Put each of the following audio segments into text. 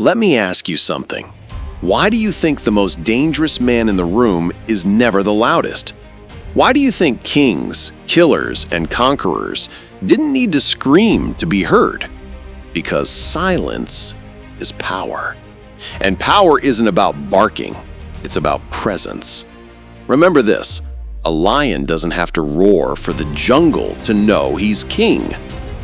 Let me ask you something. Why do you think the most dangerous man in the room is never the loudest? Why do you think kings, killers, and conquerors didn't need to scream to be heard? Because silence is power. And power isn't about barking, it's about presence. Remember this, a lion doesn't have to roar for the jungle to know he's king.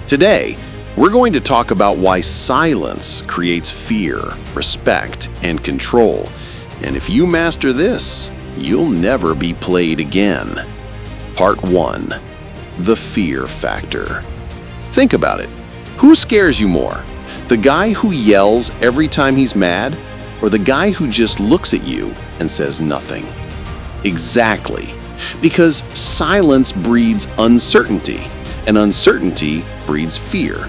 Today, we're going to talk about why silence creates fear, respect, and control. And if you master this, you'll never be played again. Part 1. The fear factor. Think about it. Who scares you more? The guy who yells every time he's mad, or the guy who just looks at you and says nothing? Exactly. Because silence breeds uncertainty, and uncertainty breeds fear.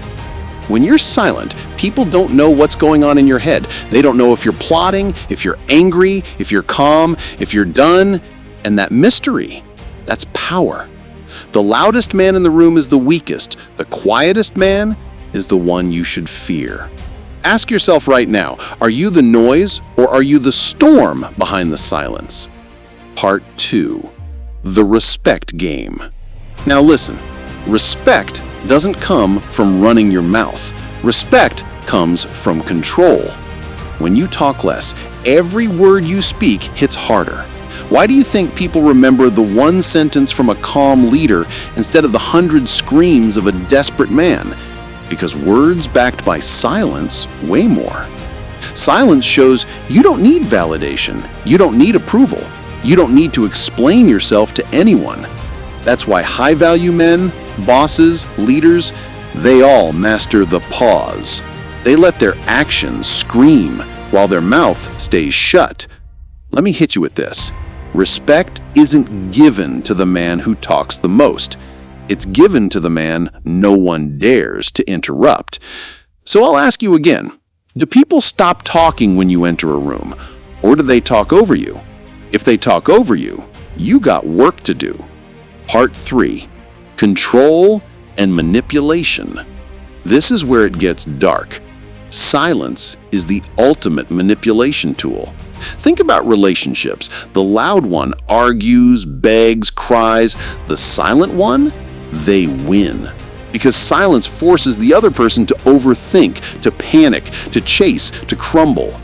When you're silent, people don't know what's going on in your head. They don't know if you're plotting, if you're angry, if you're calm, if you're done. And that mystery, that's power. The loudest man in the room is the weakest. The quietest man is the one you should fear. Ask yourself right now, are you the noise or are you the storm behind the silence? Part 2. The respect game. Now listen, respect doesn't come from running your mouth. Respect comes from control. When you talk less, every word you speak hits harder. Why do you think people remember the one sentence from a calm leader instead of the 100 screams of a desperate man? Because words backed by silence weigh more. Silence shows you don't need validation. You don't need approval. You don't need to explain yourself to anyone. That's why high-value men, bosses, leaders, they all master the pause. They let their actions scream while their mouth stays shut. Let me hit you with this. Respect isn't given to the man who talks the most. It's given to the man no one dares to interrupt. So I'll ask you again, do people stop talking when you enter a room, or do they talk over you? If they talk over you, you got work to do. Part 3. Control and manipulation. This is where it gets dark. Silence is the ultimate manipulation tool. Think about relationships. The loud one argues, begs, cries. The silent one, they win. Because silence forces the other person to overthink, to panic, to chase, to crumble.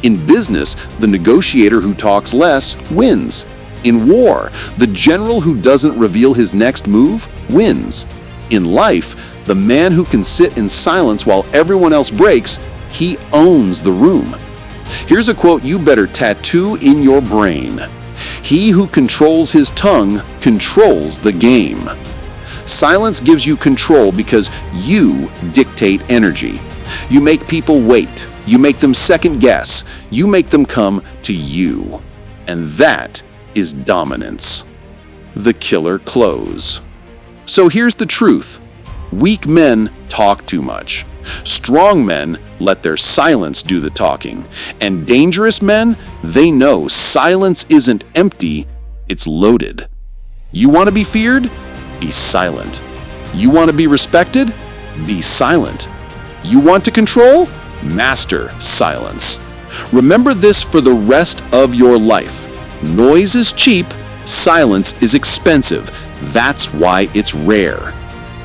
In business, the negotiator who talks less wins. In war, the general who doesn't reveal his next move wins. In life, the man who can sit in silence while everyone else breaks, he owns the room. Here's a quote you better tattoo in your brain. He who controls his tongue controls the game. Silence gives you control because you dictate energy. You make people wait. You make them second guess. You make them come to you. And that is dominance. The killer close. So here's the truth. Weak men talk too much. Strong men let their silence do the talking. And dangerous men, they know silence isn't empty, it's loaded. You want to be feared? Be silent. You want to be respected? Be silent. You want to control? Master silence. Remember this for the rest of your life. Noise is cheap, silence is expensive. That's why it's rare.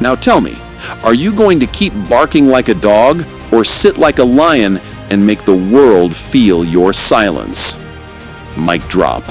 Now tell me, are you going to keep barking like a dog or sit like a lion and make the world feel your silence? Mic drop.